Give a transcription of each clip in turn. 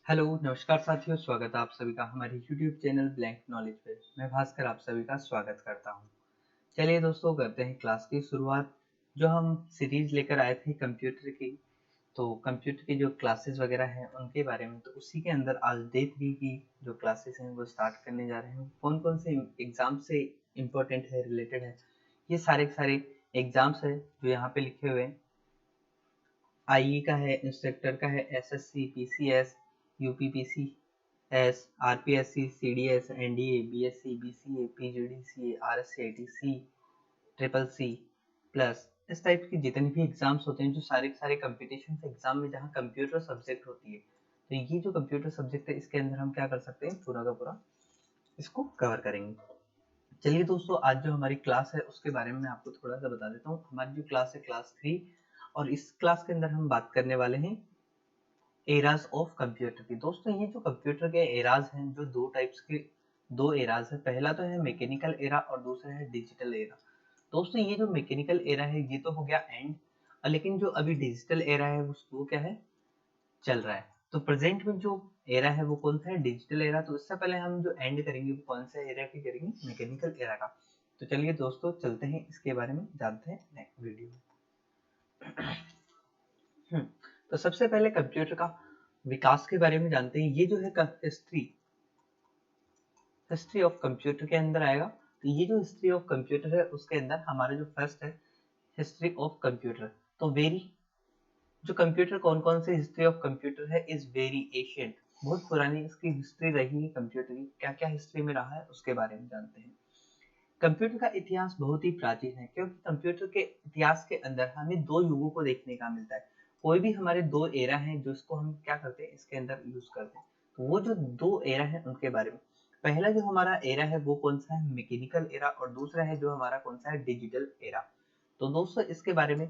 Hello नमस्कार साथियों, स्वागत है आप सभी का हमारे यूट्यूब चैनल ब्लैंक नॉलेज पे। मैं भास्कर आप सभी का स्वागत करता हूँ। चलिए दोस्तों, करते हैं क्लास की शुरुआत। जो हम सीरीज लेकर आए थे कंप्यूटर की, तो कंप्यूटर की जो क्लासेस वगैरह हैं उनके बारे में, तो उसी के अंदर आज डे 3 की जो क्लासेस हैं वो स्टार्ट करने जा रहे हैं। कौन कौन से एग्जाम से इम्पोर्टेंट है, रिलेटेड है, ये सारे के सारे एग्जाम्स है जो यहाँ पे लिखे हुए हैं। आईई का है, इंस्ट्रक्टर का है, SSC, PCS, UPPCS, RPSC, CDS, NDA, BSc, BCA, PGDCA, RSCITC, triple C plus, इस टाइप की जितने भी एग्जाम्स होते हैं, जो सारे के सारे कंपटीशन एग्जाम में जहाँ कंप्यूटर सब्जेक्ट होती है, तो ये जो कंप्यूटर सब्जेक्ट है इसके अंदर हम क्या कर सकते हैं, पूरा का पूरा इसको कवर करेंगे। चलिए दोस्तों, आज जो हमारी क्लास है उसके बारे में मैं आपको थोड़ा सा बता देता हूँ। हमारी जो क्लास है क्लास 3, और इस क्लास के अंदर हम बात करने वाले हैं एराज ऑफ कंप्यूटर की। दोस्तों, ये जो कंप्यूटर के एराज हैं, जो दो टाइप्स के दो एराज है, पहला तो है मैकेनिकल एरा और दूसरा है डिजिटल एरा। दोस्तों, ये जो मैकेनिकल एरा है ये तो हो गया एंड, लेकिन जो अभी डिजिटल एरा है वो क्या है, चल रहा है। तो प्रेजेंट में जो एरा है वो कौन सा है, डिजिटल एरा। तो इससे पहले हम जो एंड करेंगे वो कौन सा एरा की करेंगे, मैकेनिकल एरा का। तो चलिए दोस्तों, चलते हैं इसके बारे में जानते हैं नेक्स्ट वीडियो में। तो सबसे पहले कंप्यूटर का विकास के बारे में जानते हैं। ये जो है हिस्ट्री ऑफ कंप्यूटर के अंदर आएगा। तो ये जो हिस्ट्री ऑफ कंप्यूटर है उसके अंदर हमारा जो फर्स्ट है हिस्ट्री ऑफ कंप्यूटर। तो वेरी जो कंप्यूटर कौन कौन से हिस्ट्री ऑफ कंप्यूटर है इज वेरी एशियंट, बहुत पुरानी इसकी हिस्ट्री रही है कंप्यूटर की। क्या क्या हिस्ट्री में रहा है उसके बारे में जानते हैं। कंप्यूटर का इतिहास बहुत ही प्राचीन है, क्योंकि कंप्यूटर के इतिहास के अंदर हमें दो युगों को देखने का मिलता है। कोई भी हमारे दो एरा हैं जिसको हम क्या करते हैं, इसके अंदर यूज करते हैं। तो वो जो दो एरा हैं उनके बारे में, पहला जो हमारा एरा है वो कौन सा है, मैकेनिकल एरा, और दूसरा है जो हमारा कौन सा है, डिजिटल एरा। तो दोस्तों, इसके बारे में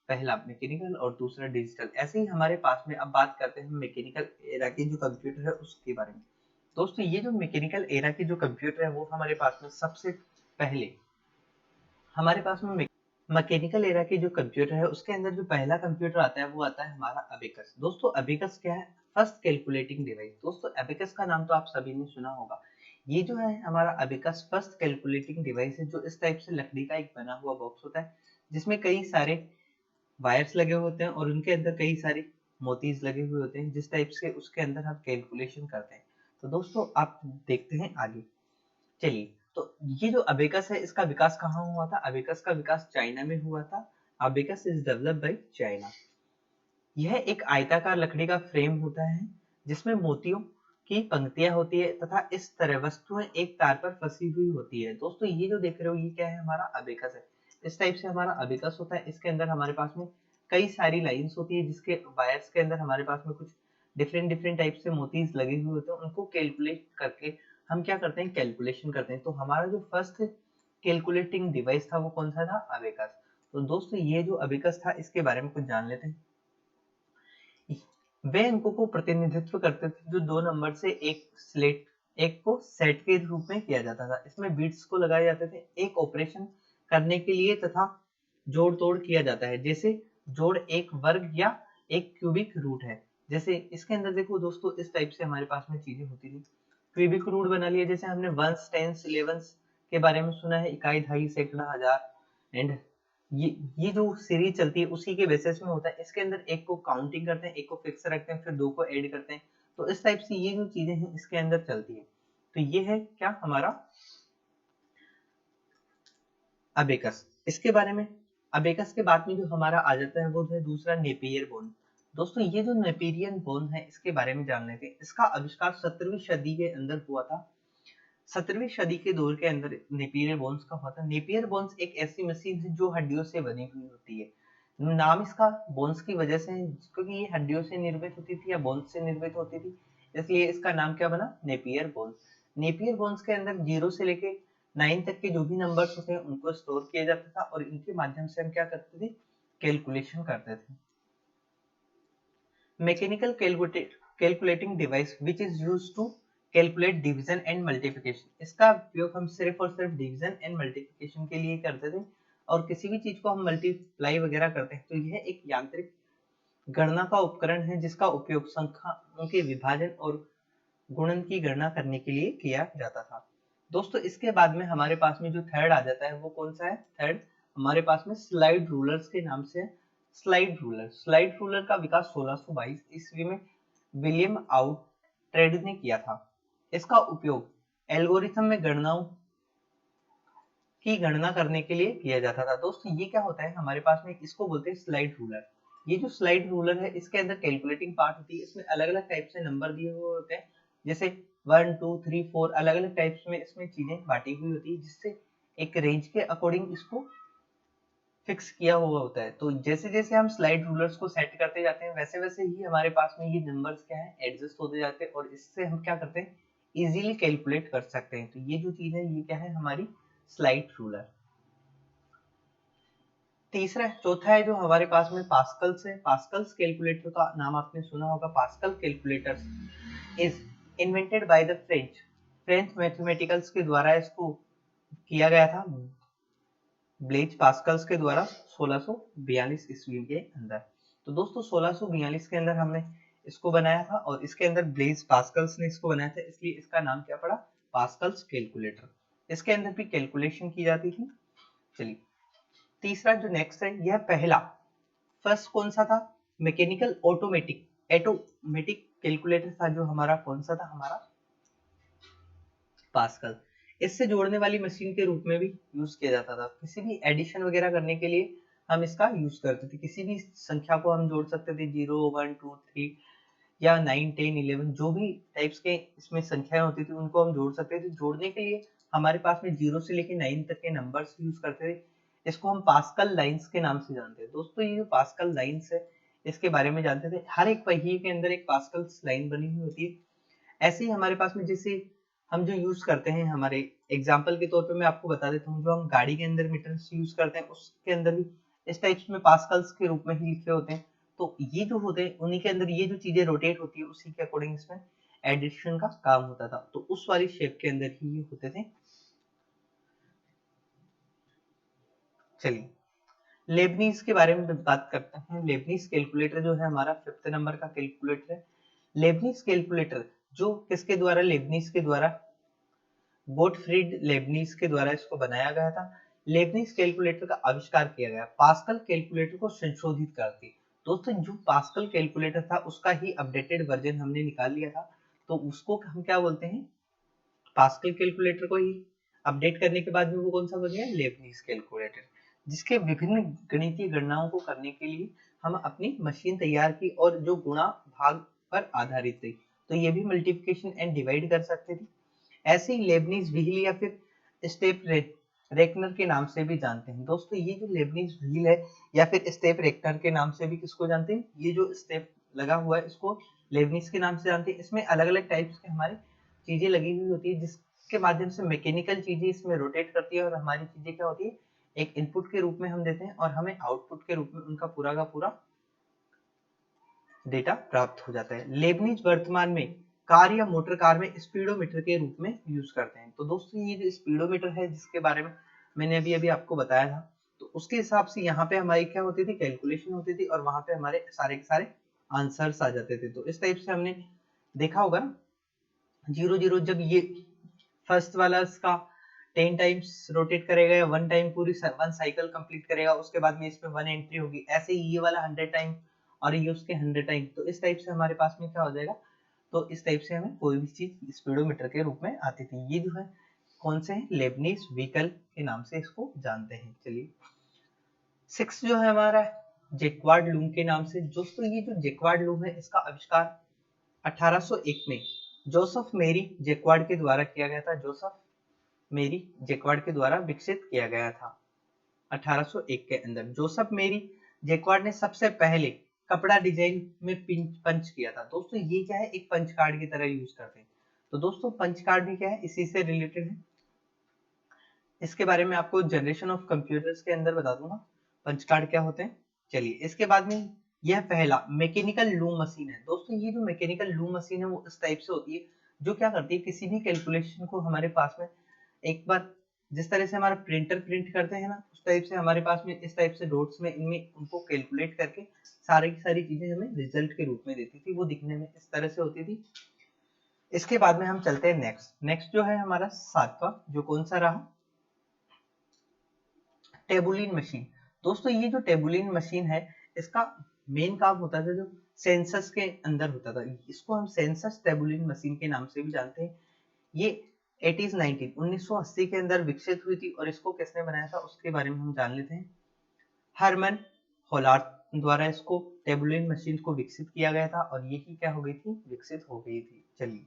पहला मैकेनिकल और दूसरा डिजिटल। ऐसे ही हमारे पास में अब बात करते हैं मैकेनिकल एरा की जो कंप्यूटर है उसके बारे में। दोस्तों, ये जो मैकेनिकल एरा की जो कंप्यूटर है वो हमारे पास में सबसे पहले हमारे पास में मैकेनिकल एरा की जो कंप्यूटर है उसके अंदर जो पहला कंप्यूटर आता है वो आता है हमारा अबेकस। दोस्तों, अबेकस क्या है, फर्स्ट कैलकुलेटिंग डिवाइस। दोस्तों, अबेकस का नाम तो आप सभी ने सुना होगा। ये जो है हमारा अबेकस फर्स्ट कैलकुलेटिंग डिवाइस है, जो इस टाइप से लकड़ी का एक बना हुआ बॉक्स होता है, जिसमें कई सारे वायर्स लगे होते हैं और उनके अंदर कई सारे मोतीज लगे हुए होते हैं, जिस टाइप से उसके अंदर हम कैलकुलेशन करते हैं। तो दोस्तों, आप देखते हैं आगे। चलिए, तो ये जो अबेकस है इसका विकास कहाँ हुआ था, अबेकस का विकास चाइना में हुआ था। Abacus is developed by China. यह एक आयताकार लकड़ी का फ्रेम होता है जिसमें मोतियों की पंक्तियां होती है तथा इस तरह वस्तुएं एक तार पर फंसी हुई होती है। दोस्तों, ये जो देख रहे हो ये क्या है, हमारा अबेकस है। इस टाइप से हमारा अबेकस होता है। इसके अंदर हमारे पास में कई सारी लाइंस होती है, जिसके वायर्स के अंदर हमारे पास में कुछ डिफरेंट डिफरेंट टाइप से मोतीज लगे हुए होते हैं। उनको कैलकुलेट करके हम क्या करते हैं, कैलकुलेशन करते हैं। तो हमारा जो फर्स्ट कैलकुलेटिंग डिवाइस था वो कौन सा था, अबेकस। तो दोस्तों, ये जो अबेकस था इसके बारे में कुछ जान लेते हैं। वे अंकों को प्रतिनिधित्व करते थे जो दो नंबर से एक को सेट के रूप में किया जाता था। इसमें बीट्स को लगाए जाते थे एक ऑपरेशन करने के लिए तथा जोड़ तोड़ किया जाता है। जैसे जोड़ एक वर्ग या एक क्यूबिक रूट है। जैसे इसके अंदर देखो दोस्तों, इस टाइप से हमारे पास में चीजें होती थी। क्यूबिक रूट बना लिया, जैसे हमने वंस, टेंस, इलेवंस के बारे में सुना है, इकाई, दहाई, सैकड़ा, हजार, एंड ये जो सीरीज चलती है उसी के बेसिस में होता है। इसके अंदर एक को काउंटिंग करते हैं, एक को फिक्स रखते हैं, फिर दो को ऐड करते हैं। तो इस टाइप से ये जो चीजें हैं इसके अंदर चलती है। तो ये है क्या, हमारा अबेकस। इसके बारे में अबेकस के बाद में जो हमारा आ जाता है वो है दूसरा नेपियर बोन। दोस्तों, ये जो नेपेरियन बोन है इसके बारे में जान लेते हैं। इसका आविष्कार 17वीं सदी के अंदर हुआ था। 17वीं सदी के दौर के अंदर नेपियर बोन्स का हुआ था। नेपियर बोन्स एक ऐसी मशीन है जो हड्डियों से बनी हुई होती है। नाम इसका बोन्स की वजह से है, क्योंकि ये हड्डियों से निर्मित होती थी या बोन्स से निर्मित होती थी, इसलिए इसका नाम क्या बना, नेपियर बोन्स। नेपियर बोन्स के अंदर 0 से लेके 9 तक के जो भी नंबर्स होते हैं उनको स्टोर किया जाता था, और इनके माध्यम से हम क्या करते थे, कैलकुलेशन करते थे। Mechanical calculating device which is used to calculate division and multiplication. इसका उपयोग हम सिर्फ और सिर्फ डिवीजन एंड मल्टीप्लिकेशन के लिए करते थे, और किसी भी चीज को हम मल्टीप्लाई वगैरह करते हैं तो यह एक यांत्रिक गणना का उपकरण है जिसका उपयोग संख्याओं के विभाजन और गुणन की गणना करने के लिए किया जाता था। दोस्तों इसके बाद में हमारे पास में जो थर्ड आ जाता है वो कौन सा है? थर्ड हमारे पास में स्लाइड रूलर्स के नाम से। स्लाइड रूलर का विकास 1622 ईस्वी में विलियम आउट्रेड ने किया था। इसका उपयोग एल्गोरिथम में गणनाओं की गणना करने के लिए किया जाता था। दोस्तों ये क्या होता है हमारे पास में, इसको बोलते हैं स्लाइड रूलर। ये जो स्लाइड रूलर है इसके अंदर कैलकुलेटिंग पार्ट होती है, इसमें अलग अलग टाइप से नंबर दिए हुए होते हैं, जैसे 1 2 3 4 अलग अलग टाइप्स में इसमें चीजें बांटी हुई होती है, जिससे एक रेंज के अकॉर्डिंग इसको फिक्स किया हुआ होता है। तो जैसे जैसे हम स्लाइड रूलर्स को सेट करते जाते हैं वैसे वैसे ही हमारे पास में ये नंबर्स क्या है एडजस्ट होते जाते हैं, और इससे हम क्या करते हैं इजीली कैलकुलेट कर सकते हैं। तो ये जो चीज है ये क्या है हमारी स्लाइड रूलर। तीसरा चौथा है जो हमारे पास में पास्कल्स है। पास्कल्स कैलकुलेटर का नाम आपने सुना होगा। Pascal calculators is invented by the French mathematicals के द्वारा इसको किया गया था, ब्लेज पास्कल्स के द्वारा 1642 ईस्वी के अंदर। तो दोस्तों 1642 के अंदर हमने इसको बनाया था और इसके अंदर ब्लेज पास्कल्स ने इसको बनाया था, इसलिए इसका नाम क्या पड़ा? Pascal's calculator. इसके अंदर भी कैलकुलेशन की जाती थी। चलिए तीसरा जो नेक्स्ट है यह पहला फर्स्ट कौन सा था? मैकेनिकल ऑटोमेटिक कैलकुलेटर था जो हमारा कौन सा था? हमारा पास्कल। इससे जोड़ने वाली मशीन के रूप में भी यूज किया जाता था। किसी भी एडिशन वगैरह करने के लिए हम इसका यूज करते थे। किसी भी संख्या को हम जोड़ सकते थे, 0 1 2 3 या 9 10 11 जो भी टाइप्स के इसमें संख्याएं होती थी उनको हम जोड़ सकते थे। जोड़ने के लिए हमारे पास में 0 से लेकर 9 तक के नंबर्स यूज करते थे। इसको हम पास्कल लाइंस के नाम से जानते हैं। दोस्तों ये जो पास्कल लाइंस है इसके बारे में जानते थे। हर एक पहिए के अंदर एक पास्कल लाइन बनी हुई होती है। ऐसे ही हमारे पास में जैसे हम जो यूज करते हैं, हमारे एग्जाम्पल के तौर पे मैं आपको बता देता हूँ, जो हम गाड़ी के अंदर मीटर्स यूज करते हैं उसके अंदर भी इस टाइप्स में पास्कल्स के रूप में ही लिखे होते हैं। तो ये जो होते हैं उन्हीं के अंदर ये जो चीजें रोटेट होती है उसी के अकॉर्डिंग इसमें एडिशन का काम होता था। तो उस वाली शेप के अंदर ही ये होते थे। चलिए लेबनीज के बारे में बात करते हैं। लेबनीज कैलकुलेटर जो है हमारा 5th नंबर का कैलकुलेटर है। लेबनीज कैलकुलेटर जो किसके द्वारा? लेबनीज के द्वारा, गोटफ्रीड लेबनीज के द्वारा इसको बनाया गया था। लेबनीज कैलकुलेटर का आविष्कार किया गया पास्कल कैलकुलेटर को संशोधित करके। दोस्तों जो पास्कल कैलकुलेटर था उसका ही अपडेटेड वर्जन हमने निकाल लिया था, तो उसको हम क्या बोलते हैं? पास्कल कैलकुलेटर को ही अपडेट करने के बाद में वो कौन सा बन गया? लेबनीज कैलकुलेटर, जिसके विभिन्न गणितीय गणनाओं को करने के लिए हम अपनी मशीन तैयार की और जो गुणा भाग पर आधारित थी। तो ये भी मल्टीप्लिकेशन एंड डिवाइड कर सकते थे। ऐसे ही लेबनीज व्हील या फिर स्टेप रेकनर के नाम से भी जानते हैं। दोस्तों ये जो लेबनीज व्हील है या फिर स्टेप रेकनर के नाम से भी किसको जानते हैं? ये जो स्टेप लगा हुआ है इसको लेबनीज के नाम से जानते हैं। इसमें अलग अलग टाइप्स के हमारे चीजें लगी हुई होती है जिसके माध्यम से मैकेनिकल चीजें इसमें रोटेट करती है और हमारी चीजें क्या होती है एक इनपुट के रूप में हम देते हैं और हमें आउटपुट के रूप में उनका पूरा का पूरा डेटा प्राप्त हो जाता है। लेबनीज वर्तमान में कार या मोटर कार में स्पीडोमीटर के रूप में यूज करते हैं। तो दोस्तों ये जो स्पीडोमीटर है जिसके बारे में मैंने अभी अभी आपको बताया था, तो उसके हिसाब से यहाँ पे हमारी क्या होती थी? कैलकुलेशन होती थी और वहां पे हमारे सारे के सारे आंसर्स आ जाते थे। तो इस टाइप से हमने देखा होगा ना, 0 0 जब ये फर्स्ट वाला इसका 10 टाइम्स रोटेट करेगा या 1 टाइम पूरी 1 साइकिल कंप्लीट करेगा, उसके बाद में इसमें 1 एंट्री होगी। ऐसे ही ये वाला 100 टाइम और ये उसके 100 टाइम। तो इस टाइप से हमारे पास में क्या हो जाएगा? तो इस टाइप से हमें कोई भी चीज स्पीडोमीटर के रूप में आती थी। ये जो है कौन से हैं? लेबनीज व्हीकल के नाम से इसको जानते हैं। चलिए 6 जो है हमारा जैक्वार्ड लूम के नाम से। दोस्तों ये जो जैक्वार्ड लूम है इसका आविष्कार 1801 में जोसेफ मेरी जैक्वार्ड के द्वारा किया गया था। जोसेफ मेरी जैक्वार्ड के द्वारा विकसित किया गया था 1801 के अंदर। जोसेफ मेरी जैक्वार्ड ने सबसे पहले कपड़ा डिजाइन में पंच किया था। दोस्तों ये क्या है? एक पंच कार्ड की तरह यूज करते हैं। तो दोस्तों पंच कार्ड भी क्या है? इसी से रिलेटेड है। इसके बारे में आपको जनरेशन ऑफ कंप्यूटर्स के अंदर बता दूंगा पंच कार्ड क्या होते हैं। चलिए इसके बाद में यह पहला मैकेनिकल लूम मशीन है। दोस्तों ये जो मैकेनिकल लूम मशीन है वो इस टाइप से होती है जो क्या करती है किसी भी कैलकुलेशन को हमारे पास में एक बार जिस तरह से हमारा प्रिंटर प्रिंट करते हैं ना, उस टाइप से हमारे पास में इस टाइप से डॉट्स में इनमें उनको कैलकुलेट करके सारी की सारी चीजें हमें रिजल्ट के रूप में देती थी, वो दिखने में इस तरह से होती थी। इसके बाद में हम चलते हैं नेक्स्ट जो है हमारा सातवां, जो कौन सा रहा, टेबुलिन मशीन। दोस्तों ये जो टेबुलिन मशीन है, इसका मेन काम होता था जो सेंसस के अंदर होता था, इसको हम सेंसस टेबुलिन मशीन के नाम से भी जानते हैं। ये 1980 के अंदर विकसित हुई थी, और इसको किसने बनाया था उसके बारे में हम जान लेते हैं। हरमन होलार्ड द्वारा इसको टेबुलिन मशीन को विकसित किया गया था, और ये ही क्या हो गई थी, विकसित हो गई थी। चलिए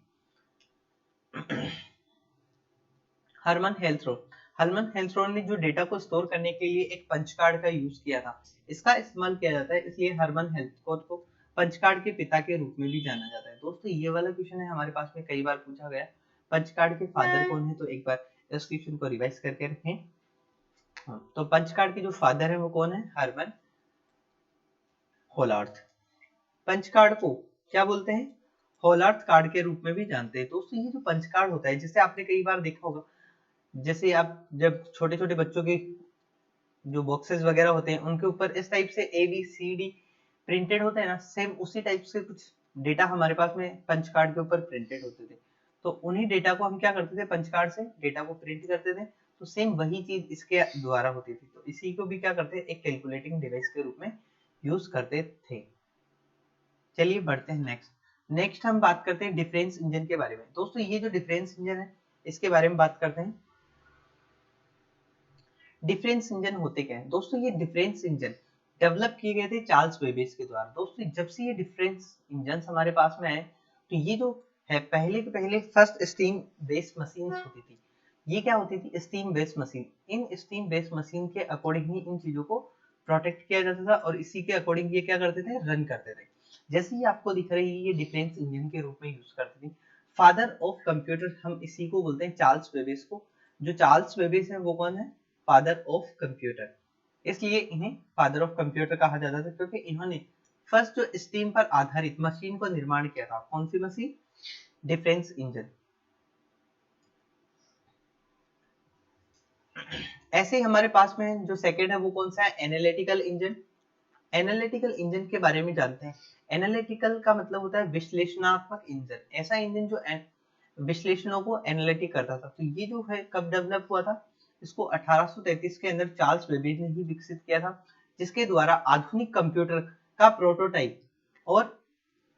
हरमन हेल्थरोन ने जो डेटा को स्टोर करने के लिए एक पंच कार्ड का यूज किया था, इसका इस्तेमाल किया जाता है, इसलिए हरमन हेल्थरोन को पंच कार्ड के पिता के रूप में भी जाना जाता है। दोस्तों ये वाला क्वेश्चन है हमारे पास में कई बार पूछा गया, पंच कार्ड के फादर कौन है, तो एक बार इस क्वेश्चन को रिवाइज करके रखें। तो पंच कार्ड के जो फादर है वो कौन है, हरमन होलार्ड। पंच कार्ड को क्या बोलते हैं, होलार्ड कार्ड के रूप में भी जानते हैं। दोस्तों ये जो पंच कार्ड होता है, जिसे आपने कई बार देखा होगा, जैसे आप जब छोटे छोटे बच्चों के जो बॉक्सेस वगैरह होते हैं उनके ऊपर इस टाइप से ABCD प्रिंटेड होते हैं ना, सेम उसी टाइप से कुछ डेटा हमारे पास में पंच कार्ड के ऊपर प्रिंटेड होते थे। तो उन्हीं डेटा को हम क्या करते थे, पंच कार्ड से डेटा को प्रिंट करते थे। तो सेम वही चीज इसके द्वारा होती थी, तो इसी को भी क्या करते हैं, एक कैलकुलेटिंग डिवाइस के रूप में यूज करते थे। चलिए बढ़ते हैं नेक्स्ट हम बात करते हैं डिफरेंस इंजन के बारे में। दोस्तों ये जो डिफरेंस इंजन है, इसके बारे में बात करते हैं। डिफरेंस इंजन होते क्या है दोस्तों, ये डिफरेंस इंजन डेवलप किए गए थे चार्ल्स बेबेज के द्वारा। दोस्तों जब से ये डिफरेंस इंजन हमारे पास में आए, तो ये जो है पहले के पहले फर्स्ट स्टीम बेस्ड मशीन होती थी। ये क्या होती थी, steam based machine. In steam based machine के अकॉर्डिंग ही इन चीजों को प्रोटेक्ट किया जाता था, और इसी के अकॉर्डिंग ये क्या करते थे, रन करते थे। जैसे ही आपको दिख रही है, ये डिफरेंस इंजन के रूप में यूज करते थे। फादर ऑफ कंप्यूटर हम इसी को बोलते हैं, चार्ल्स बेबेज को। जो चार्ल्स बेबेज है वो कौन है, फादर ऑफ कंप्यूटर। इसलिए इन्हें फादर ऑफ कंप्यूटर कहा जाता था, क्योंकि इन्होंने फर्स्ट जो स्टीम पर आधारित मशीन को निर्माण किया था। कौन सी मशीन, डिफरेंस इंजन। ऐसे ही हमारे पास में जो सेकंड है वो कौन सा है, एनालिटिकल इंजन। एनालिटिकल इंजन के बारे में जानते हैं। एनालिटिकल का मतलब होता है विश्लेषणात्मक इंजन, ऐसा इंजन जो विश्लेषणों को एनालिटिक करता था। तो ये जो है कब डेवलप हुआ था, इसको 1833 के अंदर चार्ल्स बेबेज ने ही विकसित किया था, जिसके द्वारा आधुनिक कंप्यूटर का प्रोटोटाइप और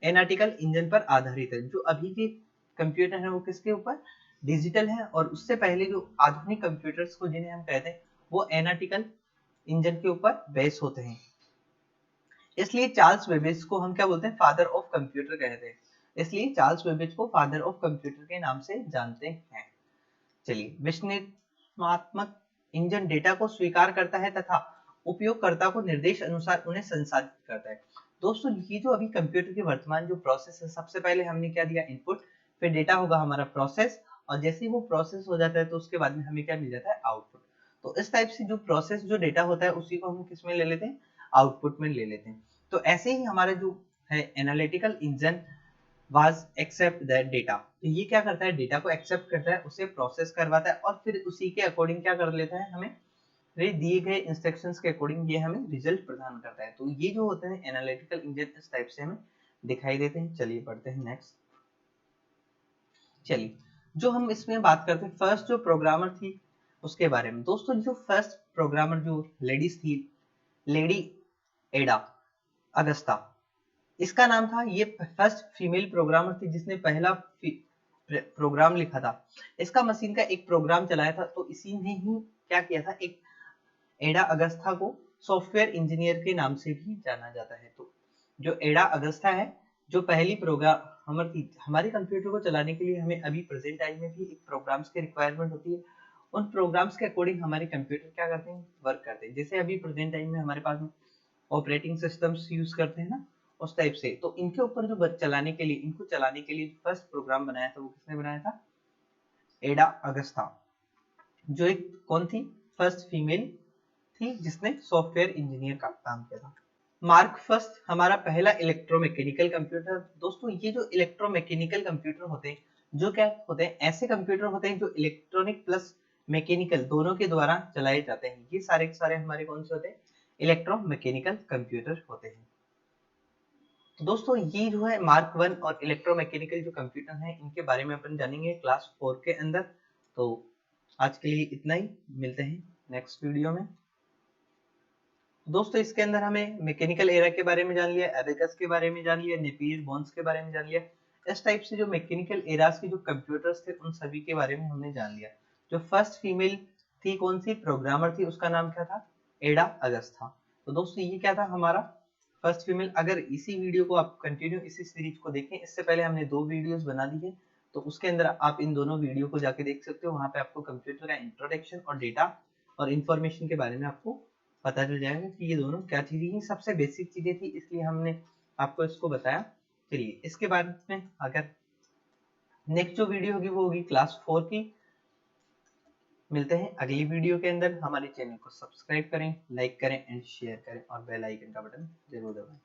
एनालिटिकल इंजन पर आधारित है। जो अभी के कंप्यूटर है वो किसके ऊपर, डिजिटल है, और उससे पहले जो आधुनिक कंप्यूटर्स को जिन्हें हम कहते हैं, वो एनालिटिकल इंजन के ऊपर बेस होते हैं। इसलिए चार्ल्स बेबेज को हम क्या बोलते हैं, फादर ऑफ कंप्यूटर कहते हैं। इसलिए चार्ल्स बेबेज को फादर ऑफ कंप्यूटर के नाम से जानते हैं। चलिए, विश्लेषणात्मक इंजन डेटा को स्वीकार करता है तथा उपयोगकर्ता को निर्देश अनुसार उन्हें संसाधित करता है। दोस्तों ये जो अभी कंप्यूटर की वर्तमान जो प्रोसेस है, सबसे पहले हमने क्या दिया, इनपुट, फिर डेटा होगा हमारा प्रोसेस, और जैसे ही वो प्रोसेस हो जाता है तो उसके बाद में हमें क्या मिल जाता है, आउटपुट। तो इस टाइप से जो प्रोसेस जो डेटा होता है उसी को हम किस में ले लेते हैं, आउटपुट में ले लेते हैं। तो ऐसे ही हमारा जो है analytical engine was accept that data. तो ये क्या करता है, डेटा को एक्सेप्ट करता है, उसे प्रोसेस करवाता है, और फिर उसी के अकॉर्डिंग क्या कर लेता है, हमें दिए गए इंस्ट्रक्शंस के अकॉर्डिंग ये हमें रिजल्ट प्रदान करता है। तो ये जो होते हैं एनालिटिकल इंजन, इस टाइप से हमें दिखाई देते हैं। चलिए पढ़ते हैं नेक्स्ट। चलिए, जो हम इसमें बात करते हैं फर्स्ट जो प्रोग्रामर थी उसके बारे में। दोस्तों जो फर्स्ट प्रोग्रामर जो लेडीज थी, लेडी एडा अगस्ता, इसका नाम था, ये फर्स्ट फीमेल प्रोग्रामर थी जिसने पहला प्रोग्राम लिखा था। इसका मशीन का एक प्रोग्राम चलाया था, तो इसी ने ही क्या किया था, एक एडा अगस्ता को सॉफ्टवेयर इंजीनियर के नाम से भी जाना जाता है। तो जो एडा अगस्ता है, जो पहली प्रोग्रामर थी, हमारे कंप्यूटर को चलाने के लिए हमें अभी प्रेजेंट टाइम में भी एक प्रोग्राम्स की रिक्वायरमेंट होती है। उन प्रोग्राम्स के अकॉर्डिंग हमारे कंप्यूटर क्या करते हैं, वर्क करते हैं। जैसे अभी प्रेजेंट टाइम में हमारे पास ऑपरेटिंग सिस्टम्स यूज करते हैं ना, उस टाइप से। तो इनके ऊपर जो चलाने के लिए, इनको चलाने के लिए फर्स्ट प्रोग्राम बनाया था वो किसने बनाया था, एडा अगस्ता, जो एक कौन थी, फर्स्ट फीमेल थी जिसने सॉफ्टवेयर इंजीनियर का काम किया था। मार्क फर्स्ट हमारा पहला इलेक्ट्रोमैकेनिकल कंप्यूटर। दोस्तों ये जो इलेक्ट्रोमैकेनिकल कंप्यूटर होते हैं, जो क्या होते हैं, ऐसे कंप्यूटर होते हैं जो इलेक्ट्रॉनिक प्लस मैकेनिकल दोनों के द्वारा चलाए जाते हैं। ये सारे के सारे हमारे कौन से होते हैं? इलेक्ट्रोमैकेनिकल कंप्यूटर होते हैं। तो दोस्तों ये जो है मार्क 1 और इलेक्ट्रोमैकेनिकल जो कंप्यूटर हैं इनके बारे में अपन जानेंगे क्लास 4 के अंदर। तो आज के लिए इतना ही, मिलते हैं नेक्स्ट वीडियो में। दोस्तों इसके अंदर हमें मैकेनिकल एरा के बारे में जान लिया, एबेकस के बारे में जान लिया, नेपियर बोन्स के बारे में जान लिया। इस टाइप से जो मैकेनिकल एरास के जो कंप्यूटर्स थे उन सभी के बारे में हमने जान लिया। जो फर्स्ट फीमेल थी कौन सी प्रोग्रामर थी, उसका नाम क्या था? एडा अगस्था। तो दोस्तों ये क्या था हमारा फर्स्ट फीमेल। अगर इसी वीडियो को आप कंटिन्यू इसी सीरीज को देखें, इससे पहले हमने 2 वीडियोस बना दी है, तो उसके अंदर आप इन दोनों वीडियो को जाके देख सकते हो। वहां पे आपको कंप्यूटर का इंट्रोडक्शन और डेटा और इंफॉर्मेशन के बारे में आपको पता चल जाएगा कि ये दोनों क्या चीजें हैं। सबसे बेसिक चीजें थी, इसलिए हमने आपको इसको बताया। चलिए इसके बाद में अगर नेक्स्ट जो वीडियो होगी वो होगी क्लास 4 की। मिलते हैं अगली वीडियो के अंदर। हमारे चैनल को सब्सक्राइब करें, लाइक करें एंड शेयर करें और बेल आइकन का बटन जरूर दबाएं।